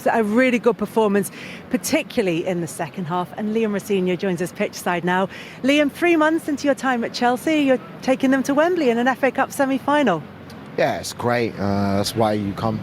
A really good performance, particularly in the second half. And Liam Rosenior joins us pitch side now. Liam, 3 months into your time at Chelsea, you're taking them to Wembley in an FA Cup semi-final. Yeah, it's great. That's why you come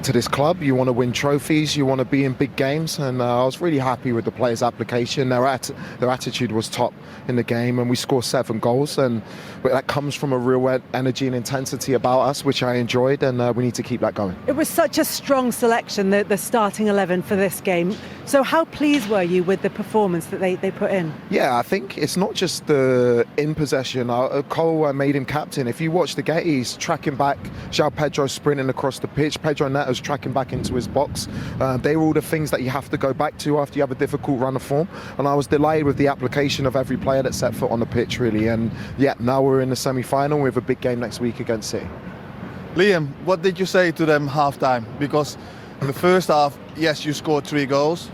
to this club. You want to win trophies, you want to be in big games, and I was really happy with the players' application. Their attitude was top in the game, and we scored 7 goals, and that comes from a real energy and intensity about us, which I enjoyed, and we need to keep that going. It was such a strong selection, the starting 11 for this game. So how pleased were you with the performance that they put in? Yeah, I think it's not just the in possession. Cole made him captain. If you watch the game, he's tracking back. João Pedro sprinting across the pitch. Pedro Neto's tracking back into his box. They were all the things that you have to go back to after you have a difficult run of form. And I was delighted with the application of every player that set foot on the pitch, really. And yeah, now we're in the semi-final. We have a big game next week against City. Liam, what did you say to them half-time? Because in the first half, yes, you scored 3 goals.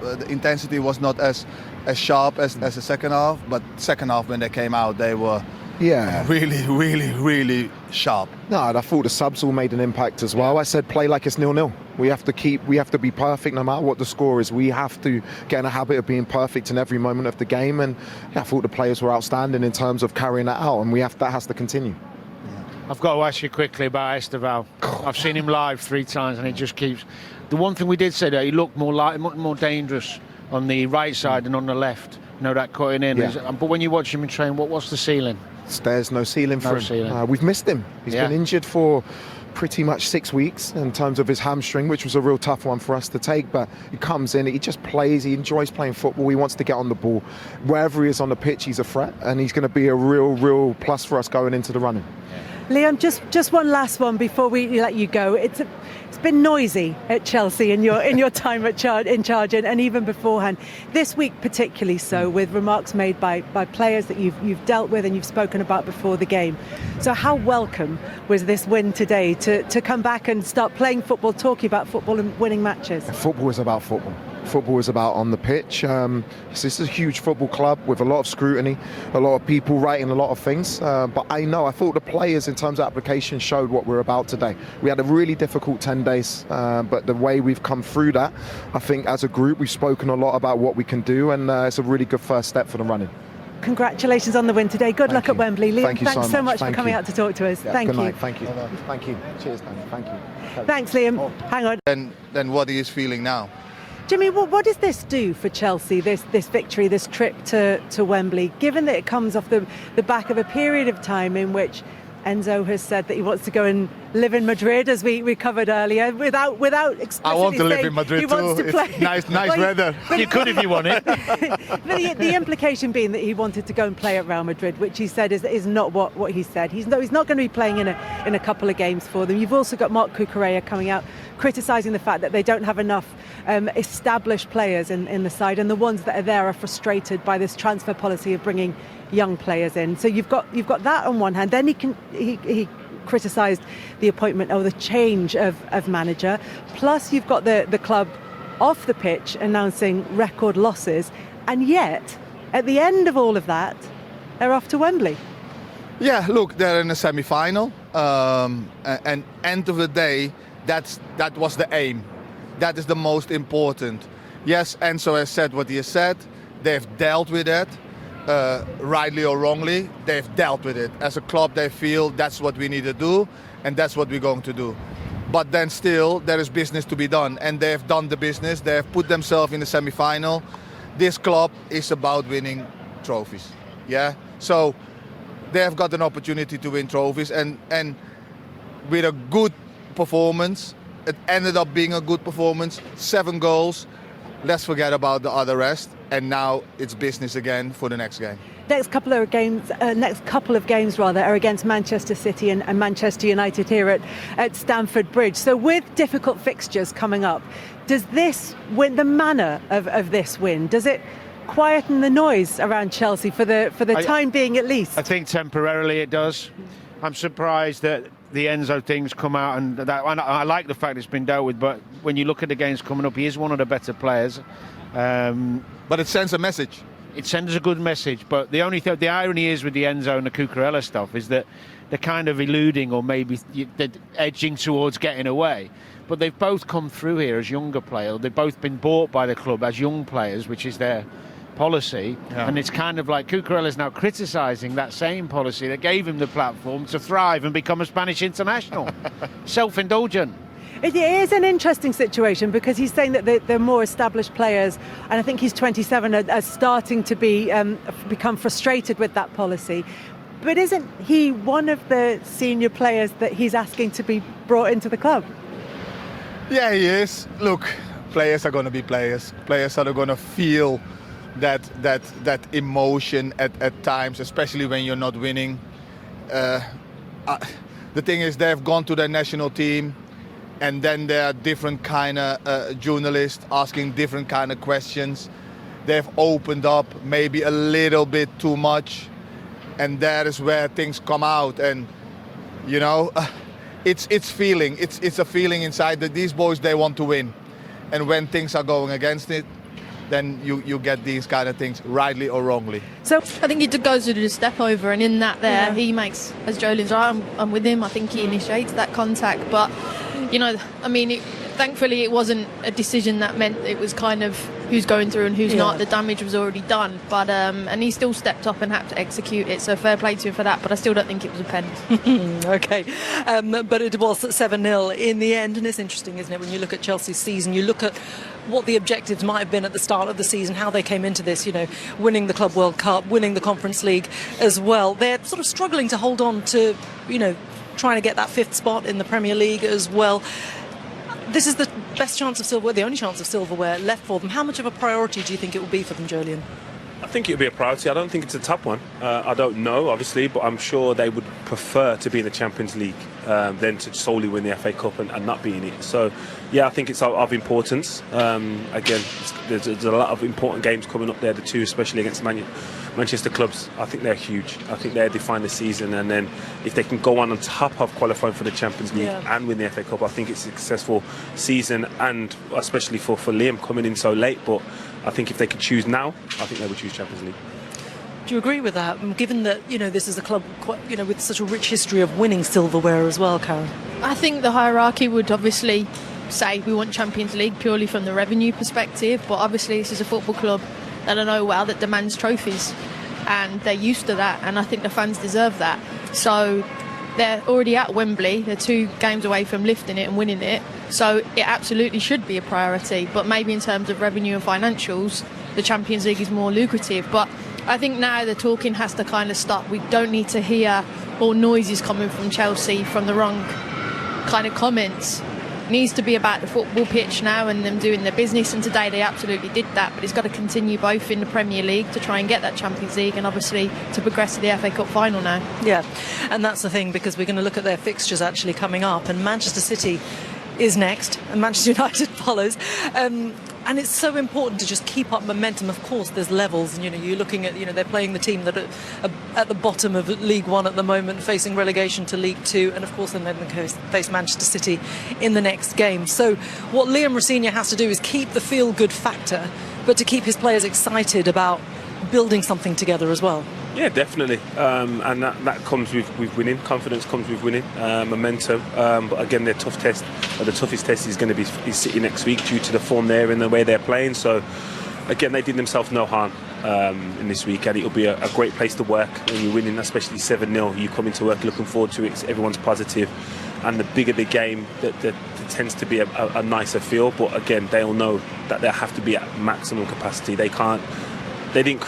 The intensity was not as sharp as the second half, but second half when they came out, they were really sharp. No, and I thought the subs all made an impact as well. I said play like it's 0-0. We have to be perfect no matter what the score is. We have to get in a habit of being perfect in every moment of the game, and yeah, I thought the players were outstanding in terms of carrying that out, and that has to continue. I've got to ask you quickly about Estêvão. I've seen him live 3 times, and he just keeps. The one thing we did say that he looked much more dangerous on the right side than on the left. You know, that cutting in. Yeah. But when you watch him in train, what's the ceiling? There's no ceiling for him. We've missed him. He's been injured for pretty much 6 weeks in terms of his hamstring, which was a real tough one for us to take. But he comes in, he just plays, he enjoys playing football, he wants to get on the ball. Wherever he is on the pitch, he's a threat, and he's going to be a real plus for us going into the running. Liam, just one last one before we let you go. It's been noisy at Chelsea in your time in charge and even beforehand. This week particularly so, with remarks made by players that you've dealt with and you've spoken about before the game. So how welcome was this win today to come back and start playing football, talking about football and winning matches? Football is about football. Football is about on the pitch. This is a huge football club with a lot of scrutiny, a lot of people writing a lot of things. But I thought the players in terms of application showed what we're about today. We had a really difficult 10 days, but the way we've come through that, I think as a group we've spoken a lot about what we can do, and it's a really good first step for the running. Congratulations on the win today. Good luck at Wembley. Liam, thanks so much for coming out to talk to us. Yeah, Thank you. Night. Thank you. Thank you. Cheers, Dan. Thank you. Thanks, Liam. Hang on. Then what he is feeling now? Jimmy, what does this do for Chelsea, this victory, this trip to Wembley, given that it comes off the back of a period of time in which Enzo has said that he wants to go and live in Madrid, as we covered earlier, without explicitly I want to live saying in Madrid he wants too. to play. It's nice weather. You could if you wanted. But the implication being that he wanted to go and play at Real Madrid, which he said is not what he said. He's not going to be playing in a couple of games for them. You've also got Marc Cucurella coming out criticising the fact that they don't have enough established players in the side, and the ones that are there are frustrated by this transfer policy of bringing young players in. So you've got that on one hand. Then he criticised the appointment or the change of manager. Plus you've got the club off the pitch announcing record losses, and yet at the end of all of that they're off to Wembley. Yeah, look, they're in a semi-final, and end of the day, that was the aim. That is the most important. Yes, Enzo has said what he has said. They've dealt with it. Rightly or wrongly, they've dealt with it. As a club, they feel that's what we need to do, and that's what we're going to do. But then still, there is business to be done, and they've done the business. They have put themselves in the semi-final. This club is about winning trophies. Yeah, so they have got an opportunity to win trophies, and with a good performance, it ended up being a good performance. 7 goals. Let's forget about the other rest, and now it's business again for the next game. Next couple of games are against Manchester City and Manchester United here at Stamford Bridge. So with difficult fixtures coming up, does this win, the manner of this win, does it quieten the noise around Chelsea for the time being at least? I think temporarily it does. I'm surprised that the Enzo things come out, and I like the fact it's been dealt with, but when you look at the games coming up, he is one of the better players. But it sends a message. It sends a good message, but the irony is with the Enzo and the Cucurella stuff is that they're kind of eluding or maybe they're edging towards getting away. But they've both come through here as younger players. They've both been bought by the club as young players, which is their policy. Yeah. And it's kind of like Cucurella's now criticising that same policy that gave him the platform to thrive and become a Spanish international. Self-indulgent. It is an interesting situation because he's saying that the more established players, and I think he's 27, are starting to become frustrated with that policy. But isn't he one of the senior players that he's asking to be brought into the club? Yeah, he is. Look, players are going to be players. Players are going to feel that emotion at times, especially when you're not winning. The thing is, they've gone to their national team, and then there are different kind of journalists asking different kind of questions. They've opened up maybe a little bit too much, and that is where things come out. And you know, it's feeling. It's a feeling inside that these boys, they want to win, and when things are going against it, then you get these kind of things, rightly or wrongly. So I think he goes to do the step over, and in that there, he makes, as Jolene's right, I'm with him. I think he initiates that contact, but you know, I mean, thankfully it wasn't a decision that meant it was kind of who's going through and who's not. The damage was already done, but and he still stepped up and had to execute it, so fair play to him for that, but I still don't think it was a pen. Okay, but it was 7-0 in the end, and it's interesting, isn't it, when you look at Chelsea's season, you look at what the objectives might have been at the start of the season, how they came into this, you know, winning the Club World Cup, winning the Conference League as well. They're sort of struggling to hold on to, you know, trying to get that 5th spot in the Premier League as well. This is the best chance of silverware, the only chance of silverware left for them. How much of a priority do you think it will be for them, Jolien? I think it would be a priority. I don't think it's a top one. I don't know, obviously, but I'm sure they would prefer to be in the Champions League than to solely win the FA Cup and not be in it. So, yeah, I think it's of importance. Again, there's a lot of important games coming up there, the two, especially against Manchester clubs. I think they're huge. I think they define the season, and then if they can go on top of qualifying for the Champions League and win the FA Cup, I think it's a successful season, and especially for Liam coming in so late. But I think if they could choose now, I think they would choose Champions League. Do you agree with that? Given that, you know, this is a club, you know, with such a rich history of winning silverware as well, Karen. I think the hierarchy would obviously say we want Champions League purely from the revenue perspective, but obviously this is a football club that I know well that demands trophies, and they're used to that, and I think the fans deserve that. So they're already at Wembley, they're 2 games away from lifting it and winning it, so it absolutely should be a priority, but maybe in terms of revenue and financials, the Champions League is more lucrative. But I think now the talking has to kind of stop. We don't need to hear all noises coming from Chelsea from the wrong kind of comments. It needs to be about the football pitch now and them doing their business, and today they absolutely did that, but it's got to continue both in the Premier League to try and get that Champions League, and obviously to progress to the FA Cup final now. Yeah, and that's the thing, because we're going to look at their fixtures actually coming up, and Manchester City is next and Manchester United follows, and it's so important to just keep up momentum. Of course there's levels, and you know, you're looking at, you know, they're playing the team that are at the bottom of League One at the moment, facing relegation to League Two, and of course then they face Manchester City in the next game. So what Liam Rosenior has to do is keep the feel-good factor, but to keep his players excited about building something together as well. Yeah, definitely, and that comes with winning. Confidence comes with winning, momentum. But again, their tough test, or the toughest test, is going to be City next week due to the form there and the way they're playing. So again, they did themselves no harm in this week, and it'll be a great place to work when you're winning, especially 7-0. You come into work looking forward to it. Everyone's positive, and the bigger the game, that tends to be a nicer feel. But again, they'll know that they have to be at maximum capacity. They didn't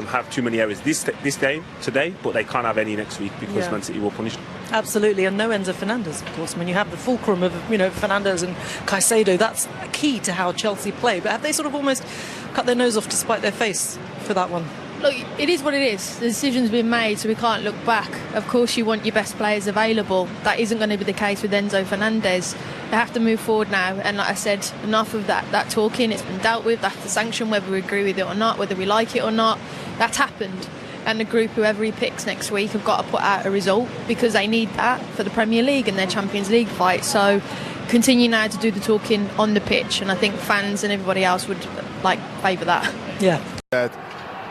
have too many errors this game today, but they can't have any next week because Man City will punish them. Absolutely, and no Enzo Fernandez, of course. When you have the fulcrum of, you know, Fernandez and Caicedo, that's key to how Chelsea play. But have they sort of almost cut their nose off to spite their face for that one? Look, it is what it is. The decision's been made, so we can't look back. Of course you want your best players available. That isn't going to be the case with Enzo Fernandez. They have to move forward now, and like I said, enough of that talking. It's been dealt with. That's the sanction, whether we agree with it or not, whether we like it or not. That's happened, and the group, whoever he picks next week, have got to put out a result, because they need that for the Premier League and their Champions League fight. So continue now to do the talking on the pitch, and I think fans and everybody else would favour that. Yeah. That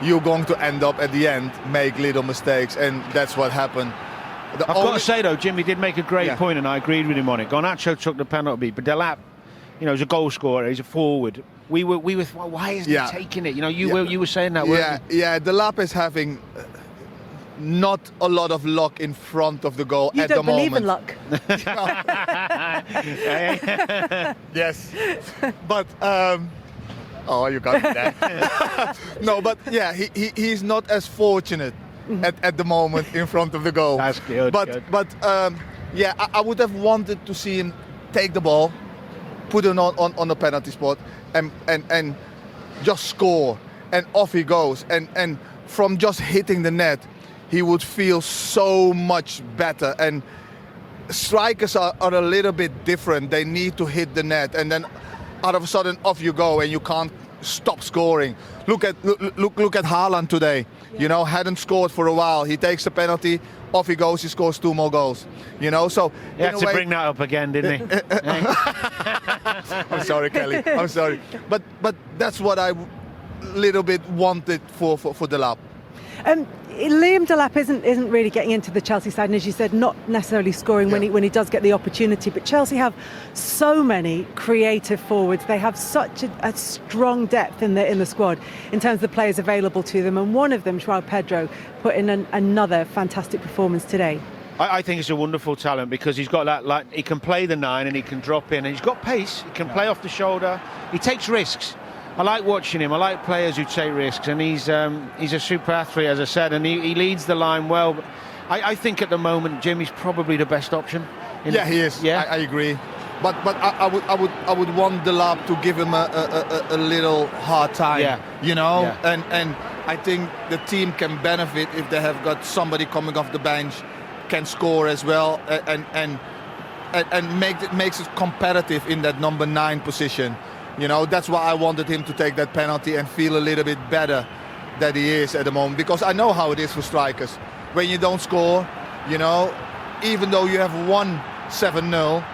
you're going to end up at the end make little mistakes, and that's what happened. The I've got to say though, Jimmy did make a great point, and I agreed with him on it. Garnacho took the penalty, but Delap, he's a goal scorer. He's a forward. We were. Well, why isn't he taking it? You were saying that. Weren't you? Delap is having not a lot of luck in front of the goal at the moment. You don't believe in luck. Yes, but you got me there. No, but he's not as fortunate at the moment in front of the goal. That's good. But I would have wanted to see him take the ball, put it on the penalty spot, and just score, and off he goes. And from just hitting the net, he would feel so much better. And strikers are a little bit different. They need to hit the net, and then out of a sudden off you go, and you can't stop scoring. Look at Haaland today. Hadn't scored for a while. He takes a penalty, off he goes. He scores 2 more goals. So he had to bring that up again, didn't he? I'm sorry, Kelly. I'm sorry, but that's what I little bit wanted for Delap. Liam Delap isn't really getting into the Chelsea side, and as you said, not necessarily scoring when he does get the opportunity. But Chelsea have so many creative forwards. They have such a strong depth in the squad in terms of the players available to them. And one of them, João Pedro, put in another fantastic performance today. I think he's a wonderful talent because he's got that. He can play the 9 and he can drop in, and he's got pace. He can play off the shoulder. He takes risks. I like watching him. I like players who take risks, and he's a super athlete, as I said, and he leads the line well. But I think at the moment, Jimmy's probably the best option. He is. Yeah, I agree. But I would want Delap to give him a little hard time. And I think the team can benefit if they have got somebody coming off the bench, can score as well, and makes it competitive in that number 9 position. That's why I wanted him to take that penalty and feel a little bit better that he is at the moment, because I know how it is for strikers. When you don't score, even though you have won 7-0,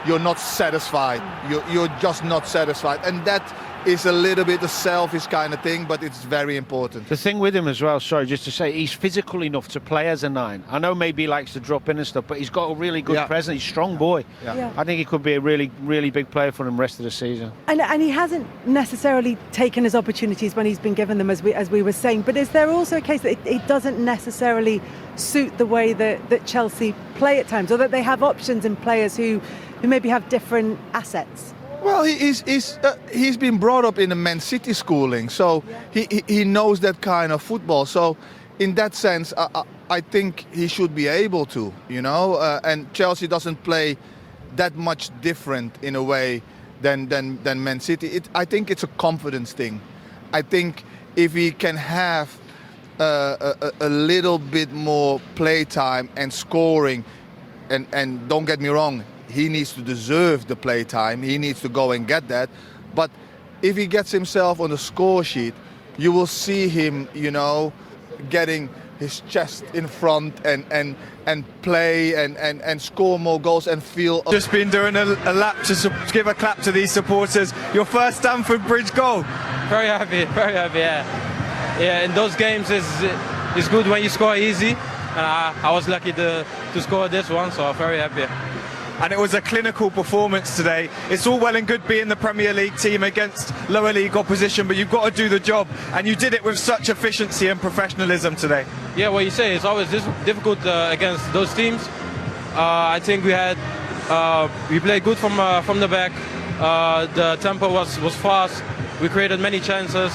you're not satisfied. You're just not satisfied. And that is a little bit a selfish kind of thing, but it's very important. The thing with him as well, sorry, just to say, he's physical enough to play as a 9. I know maybe he likes to drop in and stuff, but he's got a really good presence. He's a strong boy. Yeah. I think he could be a really, really big player for him the rest of the season. And he hasn't necessarily taken his opportunities when he's been given them, as we were saying. But is there also a case that it doesn't necessarily suit the way that Chelsea play at times, or that they have options in players who maybe have different assets? Well, he's been brought up in a Man City schooling, so he knows that kind of football. So in that sense, I think he should be able to, and Chelsea doesn't play that much different in a way than Man City. I think it's a confidence thing. I think if he can have a little bit more play time and scoring, and don't get me wrong, he needs to deserve the play time. He needs to go and get that. But if he gets himself on the score sheet, you will see him, getting his chest in front and play and score more goals and feel. Just been doing a lap to give a clap to these supporters. Your first Stamford Bridge goal. Very happy, yeah. Yeah, in those games it's good when you score easy. And I was lucky to score this one, so I'm very happy. And it was a clinical performance today. It's all well and good being the Premier League team against lower league opposition, but you've got to do the job, and you did it with such efficiency and professionalism today. Yeah, what you say, it's always difficult against those teams. I think we played good from the back. The tempo was fast. We created many chances.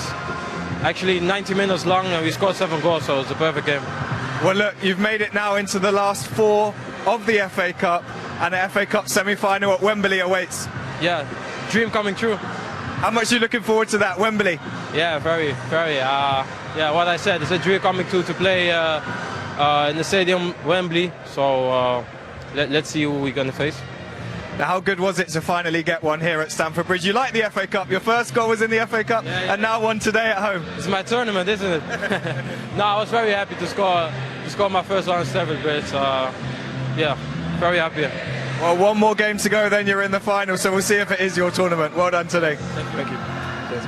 Actually 90 minutes long, and we scored 7 goals, so it's a perfect game. Well, look, you've made it now into the last 4 of the FA Cup, and the FA Cup semi-final at Wembley awaits. Yeah, dream coming true. How much are you looking forward to that, Wembley? Yeah, very. Yeah, what I said, it's a dream coming true to play in the stadium Wembley. So let's see who we're going to face. Now, how good was it to finally get one here at Stamford Bridge? You like the FA Cup. Your first goal was in the FA Cup, and now one today at home. It's my tournament, isn't it? No, I was very happy to score my first one at Stamford Bridge. Yeah, very happy. Well, one more game to go, then you're in the final, so we'll see if it is your tournament. Well done today. Thank you. Cheers.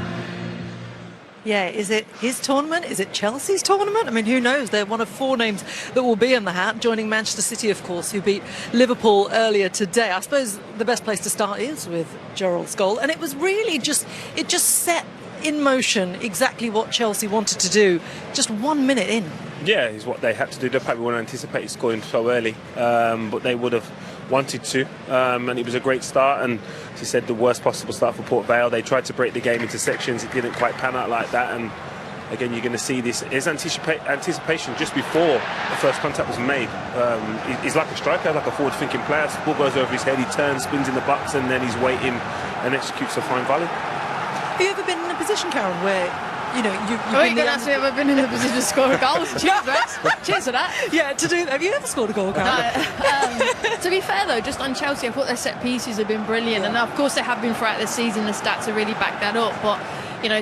Yeah, is it his tournament? Is it Chelsea's tournament? I mean, who knows? They're one of 4 names that will be in the hat, joining Manchester City, of course, who beat Liverpool earlier today. I suppose the best place to start is with Gerrard's goal. And it was really just set in motion exactly what Chelsea wanted to do just 1 minute in. Yeah, is what they had to do. They probably wouldn't anticipate scoring so early, but they would have wanted to, and it was a great start. And as you said, the worst possible start for Port Vale. They tried to break the game into sections. It didn't quite pan out like that. And again, you're going to see this is anticipation just before the first contact was made. He's like a striker, like a forward-thinking player. The ball goes over his head, he turns, spins in the box, and then he's waiting and executes a fine volley. Have you ever been in a position, Karen, where you've going to ask me if I've been in the position to score a goal? Cheers for that. Yeah, have you ever scored a goal, Karen? No, to be fair though, just on Chelsea, I thought their set pieces have been brilliant, and of course they have been throughout the season. The stats have really backed that up. But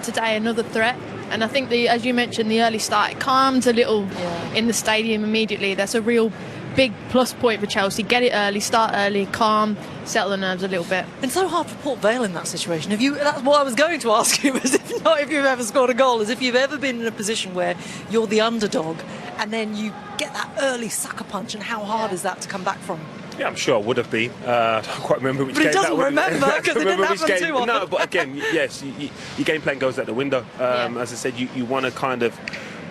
today another threat, and I think as you mentioned, the early start, it calmed a little in the stadium immediately. That's a real big plus point for Chelsea. Get it early, start early, calm, settle the nerves a little bit. It's so hard for Port Vale in that situation. That's what I was going to ask you, was if you've ever scored a goal, as if you've ever been in a position where you're the underdog and then you get that early sucker punch, and how hard is that to come back from? Yeah, I'm sure it would have been. I don't quite remember which game that doesn't remember, because it didn't happen too often. No, but again, yes, your game plan goes out the window. As I said, you want to kind of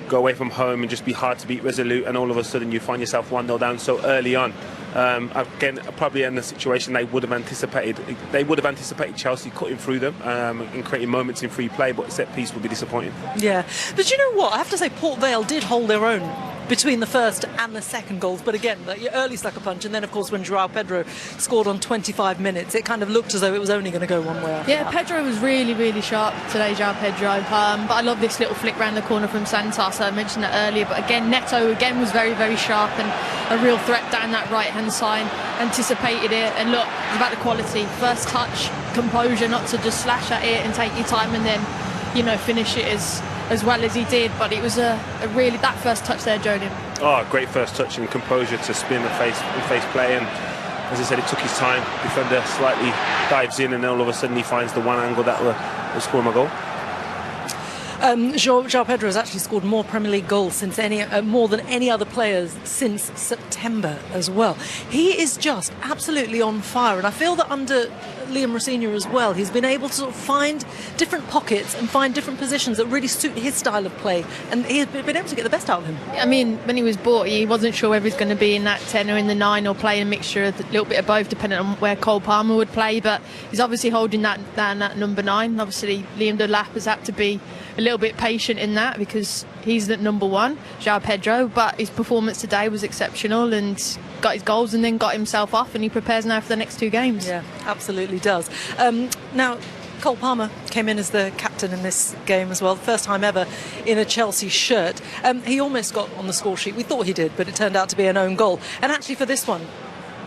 go away from home and just be hard to beat, resolute, and all of a sudden you find yourself 1-0 down so early on. Again, probably in the situation they would have anticipated. They would have anticipated Chelsea cutting through them and creating moments in free play, but set piece would be disappointing. Yeah, but you know what? I have to say, Port Vale did hold their own between the first and the second goals. But again, the early sucker punch, and then of course when João Pedro scored on 25 minutes, it kind of looked as though it was only going to go one way. Yeah, Pedro was really, really sharp today, João Pedro. But I love this little flick round the corner from Santos. I mentioned that earlier. But again, Neto again was very, very sharp and a real threat down that right-hand side. Anticipated it, and look, it's about the quality. First touch, composure, not to just slash at it and take your time and then, finish it as well as he did. But it was a really, that first touch there, Jody. Oh, great first touch and composure to spin the face play, and as I said, it took his time. Defender slightly dives in, and then all of a sudden he finds the one angle that will score him a goal. João Pedro has actually scored more Premier League goals since more than any other players since September as well. He is just absolutely on fire, and I feel that under Liam Rosenior as well, he's been able to sort of find different pockets and find different positions that really suit his style of play, and he's been able to get the best out of him. I mean, when he was bought, he wasn't sure whether he's going to be in that 10 or in the 9 or play a mixture of a little bit of both, depending on where Cole Palmer would play, but he's obviously holding that down at number 9. Obviously, Liam Delap has had to be a little bit patient in that because he's the number 1, João Pedro, but his performance today was exceptional and got his goals and then got himself off, and he prepares now for the next 2 games. Yeah, absolutely does. Now, Cole Palmer came in as the captain in this game as well, the first time ever in a Chelsea shirt. He almost got on the score sheet. We thought he did, but it turned out to be an own goal. And actually for this one,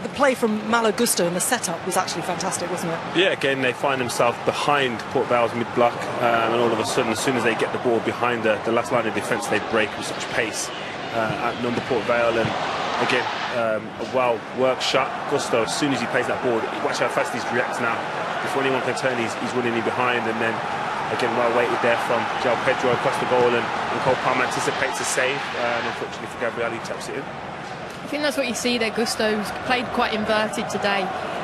the play from Malo Gusto and the setup was actually fantastic, wasn't it? Yeah, again, they find themselves behind Port Vale's mid-block, and all of a sudden, as soon as they get the ball behind the last line of defence, they break with such pace, outnumber Port Vale, and again, a well-worked shot. Gusto, as soon as he plays that ball, watch how fast he reacts now. Before anyone can turn, he's running in behind, and then again, well weighted there from João Pedro across the goal, and Cole Palmer anticipates a save, and unfortunately for Gabriel, he taps it in. I think that's what you see there. Gusto's played quite inverted today,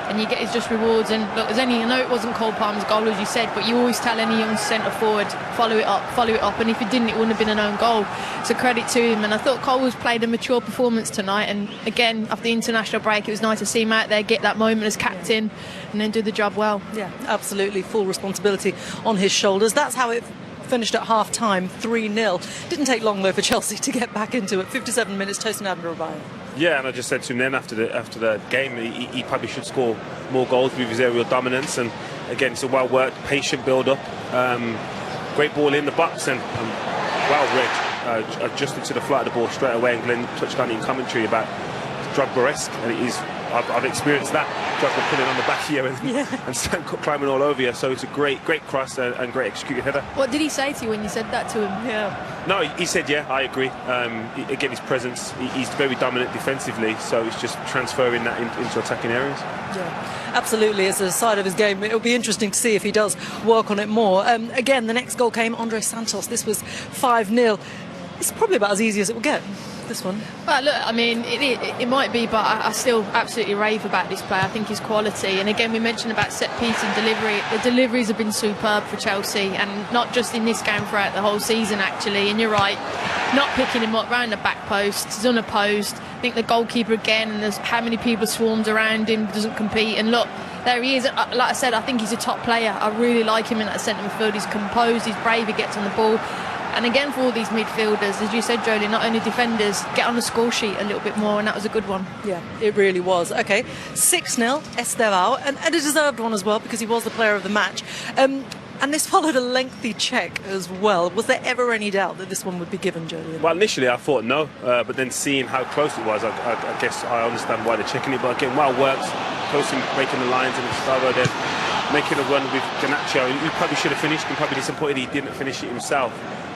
and you get his just rewards. And look, I know it wasn't Cole Palmer's goal, as you said, but you always tell any young centre forward, follow it up, and if he didn't, it wouldn't have been an own goal. So credit to him, and I thought Cole's played a mature performance tonight, and again, after the international break, it was nice to see him out there, get that moment as captain, and then do the job well. Yeah, absolutely, full responsibility on his shoulders. That's how it finished at half-time, 3-0. Didn't take long, though, for Chelsea to get back into it. 57 minutes, Tosin Adenbrooke. Yeah, and I just said to him then after the game, he probably should score more goals with his aerial dominance. And again, it's a well-worked, patient build-up. Great ball in the box and well read. Adjusted to the flight of the ball straight away. And Glenn touched on it in commentary about Drogba-esque, and it is I've experienced that. Just putting on the back here and Sam climbing all over you. So it's a great cross and great executed header. What did he say to you when you said that to him? Yeah. No, he said, yeah, I agree. Again, his presence, he's very dominant defensively, so it's just transferring that into attacking areas. Yeah, absolutely. It's a side of his game. It'll be interesting to see if he does work on it more. Again, the next goal came, Andre Santos. This was 5-0. It's probably about as easy as it will get, this one. Well, look, I mean, it might be, but I still absolutely rave about this player. I think his quality. And again, we mentioned about set piece and delivery. The deliveries have been superb for Chelsea, and not just in this game, throughout the whole season, actually. And you're right, not picking him up round the back post. He's unopposed. I think the goalkeeper again, and there's how many people swarmed around him, doesn't compete. And look, there he is. Like I said, I think he's a top player. I really like him in that centre midfield. He's composed, he's brave, he gets on the ball. And again, for all these midfielders, as you said, Jolie, not only defenders, get on the score sheet a little bit more, and that was a good one. Yeah, it really was. Okay, 6-0, Estêvão, and a deserved one as well, because he was the player of the match. And this followed a lengthy check as well. Was there ever any doubt that this one would be given, Jolie? Well, initially I thought no, but then seeing how close it was, I guess I understand why they're checking it. But again, well worked, close in breaking the lines, and Gustavo then making a run with Garnacho. He probably should have finished, and probably disappointed he didn't finish it himself.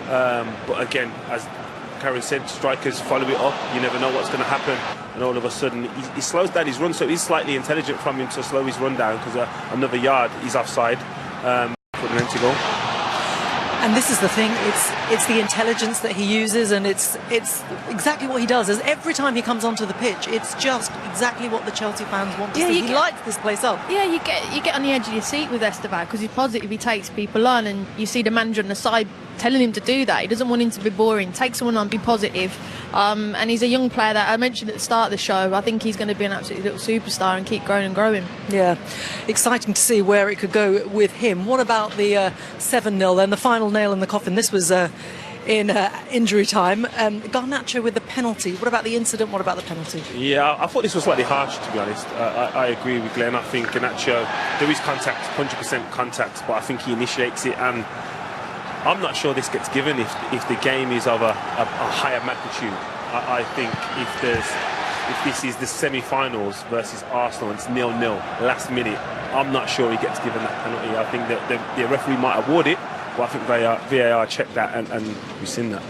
But again, as Karen said, strikers follow it up. You never know what's going to happen, and all of a sudden he slows down his run. So he's slightly intelligent from him to slow his run down, because another yard he's offside for an empty goal. And this is the thing, it's the intelligence that he uses, and it's exactly what he does. As every time he comes onto the pitch, it's just exactly what the Chelsea fans want to see. He lights this place up. Yeah, you get on the edge of your seat with Estêvão, because he's positive, he takes people on, and you see the manager on the side telling him to do that. He doesn't want him to be boring. Take someone on, be positive. And he's a young player that I mentioned at the start of the show. I think he's going to be an absolute little superstar and keep growing and growing. Yeah, exciting to see where it could go with him. What about the 7-0 then, the final nail in the coffin? This was in injury time. Garnacho with the penalty. What about the incident? What about the penalty? Yeah, I thought this was slightly harsh, to be honest. I agree with Glenn. I think Garnacho, there is contact, 100% contact, but I think he initiates it, and I'm not sure this gets given if the game is of a higher magnitude. I think if this is the semi-finals versus Arsenal and it's 0-0 last minute, I'm not sure he gets given that penalty. I think that the referee might award it, but I think VAR checked that and we've seen that.